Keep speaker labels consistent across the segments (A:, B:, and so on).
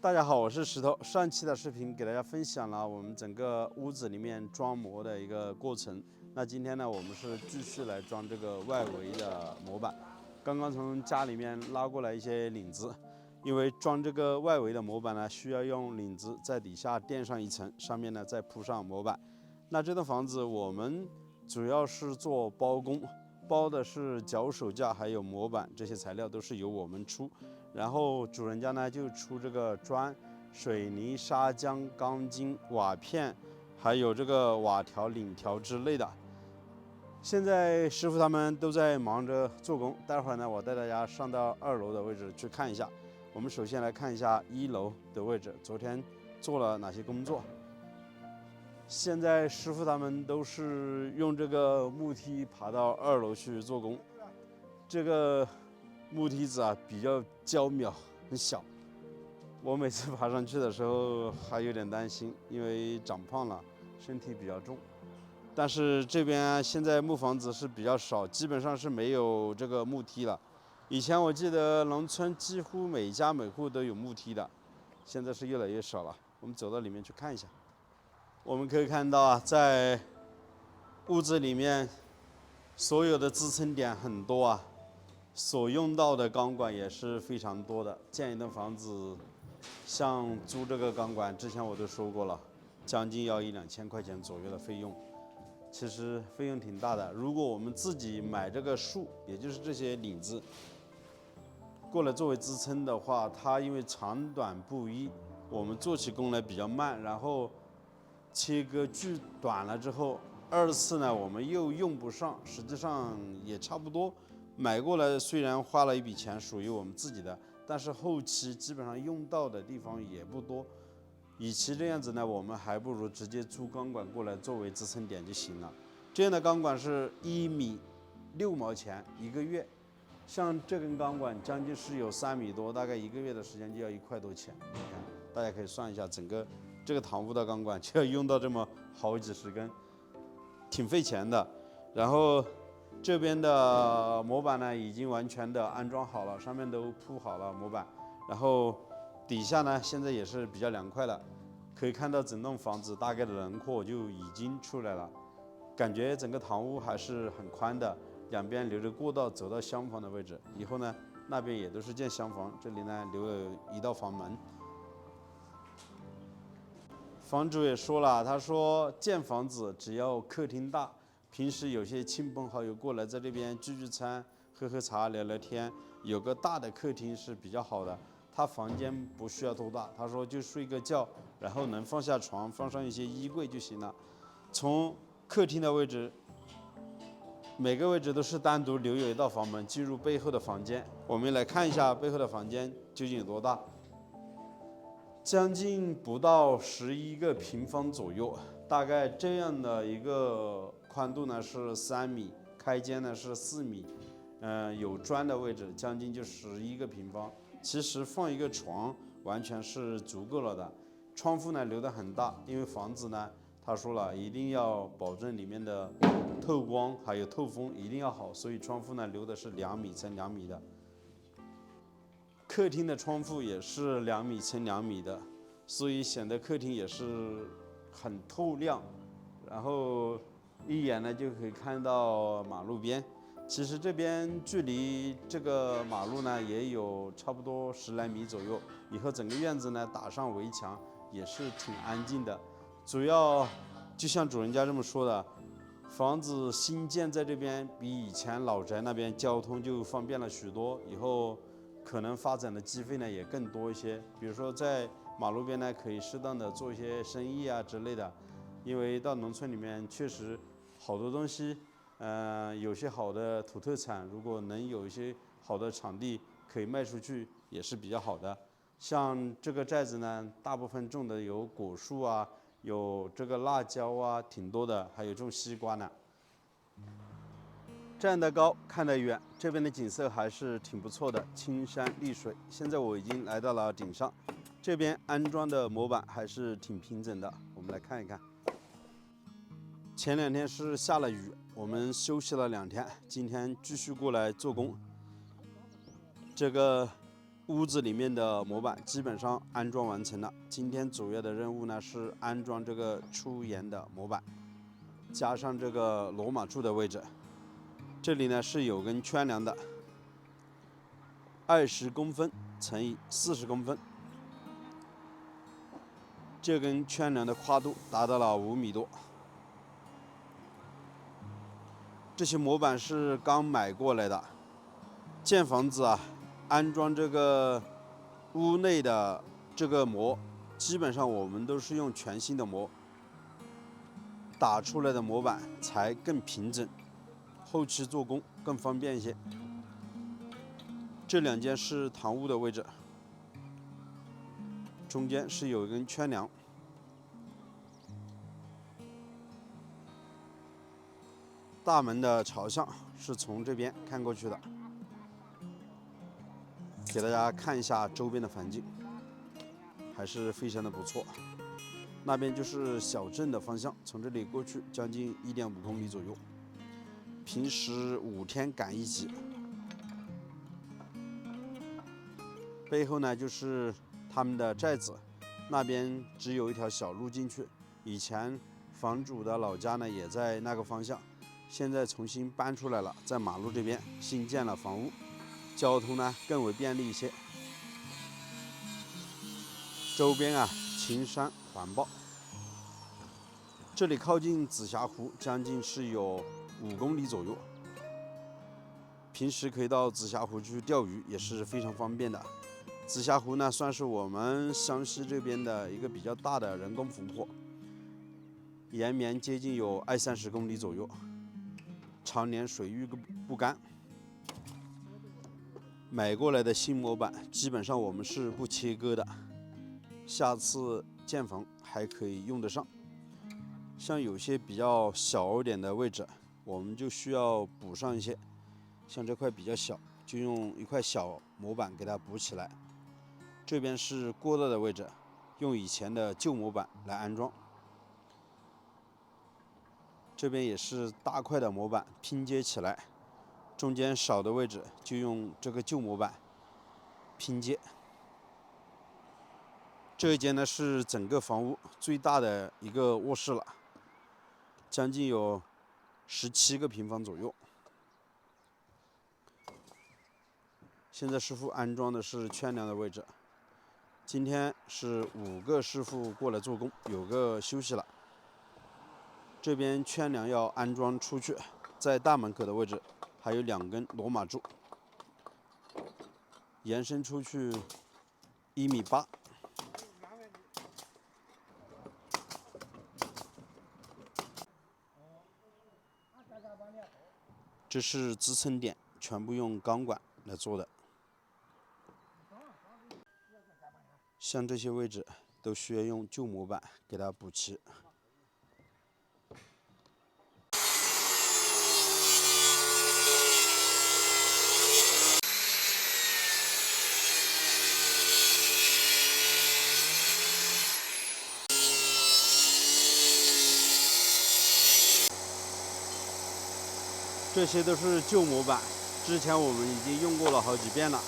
A: 大家好，我是石头。上期的视频给大家分享了我们整个屋子里面装模的一个过程。那今天呢，我们是继续来装这个外围的模板。刚刚从家里面拉过来一些领子，因为装这个外围的模板呢，需要用领子在底下垫上一层，上面呢再铺上模板。那这栋房子我们主要是做包工，包的是脚手架还有模板，这些材料都是由我们出。然后主人家呢就出这个砖、水泥、砂浆、钢筋、瓦片，还有这个瓦条、檩条之类的。现在师傅他们都在忙着做工，待会儿呢我带大家上到2楼的位置去看一下。我们首先来看一下1楼的位置，昨天做了哪些工作。现在师傅他们都是用这个木梯爬到2楼去做工，这个木梯子啊比较娇渺，很小。我每次爬上去的时候还有点担心，因为长胖了，身体比较重。但是这边现在木房子是比较少，基本上是没有这个木梯了。以前我记得农村几乎每家每户都有木梯的，现在是越来越少了。我们走到里面去看一下。我们可以看到啊，在屋子里面所有的支撑点很多啊，所用到的钢管也是非常多的。建一栋房子，像租这个钢管，之前我都说过了，将近要1-2千块钱左右的费用，其实费用挺大的。如果我们自己买这个树，也就是这些领子过来作为支撑的话，它因为长短不一，我们做起工来比较慢，然后切割锯短了之后，二次呢我们又用不上，实际上也差不多。买过来虽然花了一笔钱，属于我们自己的，但是后期基本上用到的地方也不多。与其这样子呢，我们还不如直接租钢管过来作为支撑点就行了。这样的钢管是1米6毛钱1个月，像这根钢管将近是有3米多，大概1个月的时间就要1块多钱。你看，大家可以算一下，整个这个堂屋的钢管就要用到这么好几十根，挺费钱的。然后这边的模板呢已经完全的安装好了，上面都铺好了模板，然后底下呢现在也是比较凉快了，可以看到整栋房子大概的轮廓就已经出来了，感觉整个堂屋还是很宽的，两边留着过道走到厢房的位置。以后呢那边也都是建厢房，这里呢留了一道房门。房主也说了，他说建房子只要客厅大，平时有些亲朋好友过来在这边聚聚餐、喝喝茶、聊聊天，有个大的客厅是比较好的。他房间不需要多大，他说就睡个觉，然后能放下床，放上一些衣柜就行了。从客厅的位置，每个位置都是单独留有一道房门进入背后的房间。我们来看一下背后的房间究竟有多大。将近不到11个平方左右，大概这样的一个宽度呢是3米，开间呢是4米，有砖的位置将近就11个平方。其实放一个床完全是足够了的。窗户呢留得很大，因为房子呢他说了一定要保证里面的透光还有透风一定要好，所以窗户呢留的是2米乘2米的。客厅的窗户也是2米乘2米的，所以显得客厅也是很透亮，然后一眼呢就可以看到马路边。其实这边距离这个马路呢也有差不多10来米左右，以后整个院子呢打上围墙也是挺安静的。主要就像主人家这么说的，房子新建在这边比以前老宅那边交通就方便了许多，以后可能发展的机会呢也更多一些。比如说在马路边呢可以适当的做一些生意啊之类的，因为到农村里面确实好多东西，有些好的土特产，如果能有一些好的场地可以卖出去也是比较好的。像这个寨子呢，大部分种的有果树啊，有这个辣椒啊，挺多的，还有种西瓜呢。站得高看得远，这边的景色还是挺不错的，青山绿水。现在我已经来到了顶上，这边安装的模板还是挺平整的，我们来看一看。前2天是下了雨，我们休息了2天，今天继续过来做工。这个屋子里面的模板基本上安装完成了。今天主要的任务呢是安装这个出檐的模板，加上这个罗马柱的位置。这里呢是有根圈梁的，20公分乘以40公分。这根圈梁的跨度达到了5米多。这些模板是刚买过来的。建房子啊，安装这个屋内的这个模，基本上我们都是用全新的模，打出来的模板才更平整，后期做工更方便一些。这两间是堂屋的位置，中间是有一根圈梁。大门的朝向是从这边看过去的。给大家看一下周边的环境，还是非常的不错。那边就是小镇的方向，从这里过去将近1.5公里左右。平时5天赶1集。背后呢就是他们的寨子，那边只有一条小路进去。以前房主的老家呢也在那个方向，现在重新搬出来了，在马路这边新建了房屋。交通呢更为便利一些，周边啊青山环抱，这里靠近紫霞湖，将近是有5公里左右。平时可以到紫霞湖去钓鱼，也是非常方便的。紫霞湖呢算是我们湘西这边的一个比较大的人工湖泊，延绵接近有20-30公里左右，常年水域不干。买过来的新模板基本上我们是不切割的，下次建房还可以用得上。像有些比较小一点的位置，我们就需要补上一些。像这块比较小，就用一块小模板给它补起来。这边是过道的位置，用以前的旧模板来安装。这边也是大块的模板拼接起来。中间少的位置就用这个旧模板拼接。这一间呢是整个房屋最大的一个卧室了，将近有17个平方左右。现在师傅安装的是圈梁的位置。今天是5个师傅过来做工，有个休息了。这边圈梁要安装出去，在大门口的位置。还有2根罗马柱，延伸出去1.8米。这是支撑点，全部用钢管来做的。像这些位置都需要用旧模板给它补齐。这些都是旧模板，之前我们已经用过了好几遍了。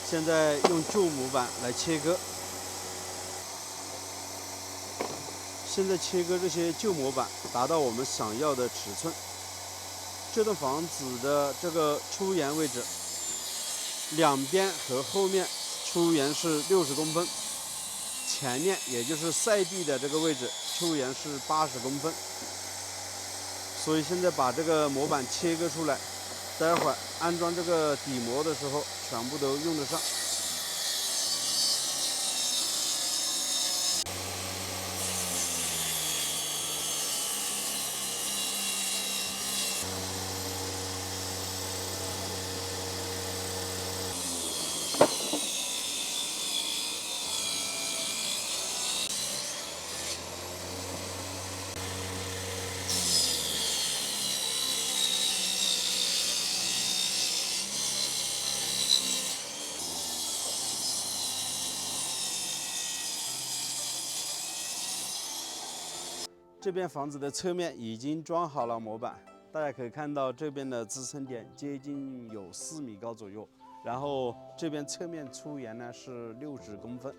A: 现在用旧模板来切割。现在切割这些旧模板，达到我们想要的尺寸。这栋房子的这个出檐位置，两边和后面出檐是60公分，前面也就是晒地的这个位置出檐是80公分。所以现在把这个模板切割出来，待会儿安装这个底模的时候，全部都用得上。这边房子的侧面已经装好了模板，大家可以看到这边的支撑点接近有4米高左右，然后这边侧面出檐呢是60公分。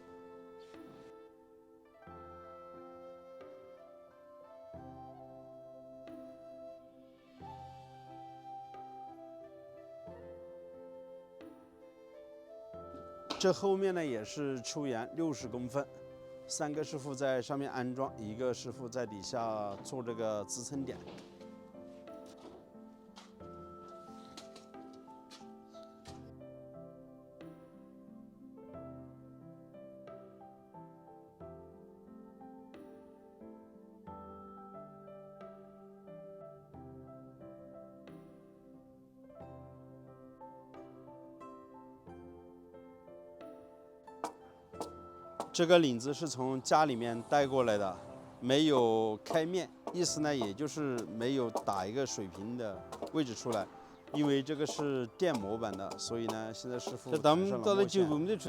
A: 这后面呢也是出檐60公分，3个师傅在上面安装，一个师傅在底下做这个支撑点。这个领子是从家里面带过来的，没有开面，意思呢，也就是没有打一个水平的位置出来。因为这个是电模板的，所以呢，现在师傅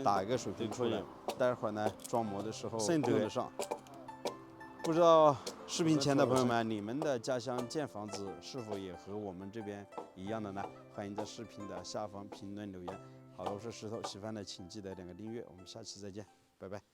A: 打一个水平出来，待会儿呢装模的时候用得上。不知道视频前的朋友们，你们的家乡建房子是否也和我们这边一样的呢？欢迎在视频的下方评论留言。好了，我是石头，喜欢的请记得点个订阅，我们下期再见，拜拜。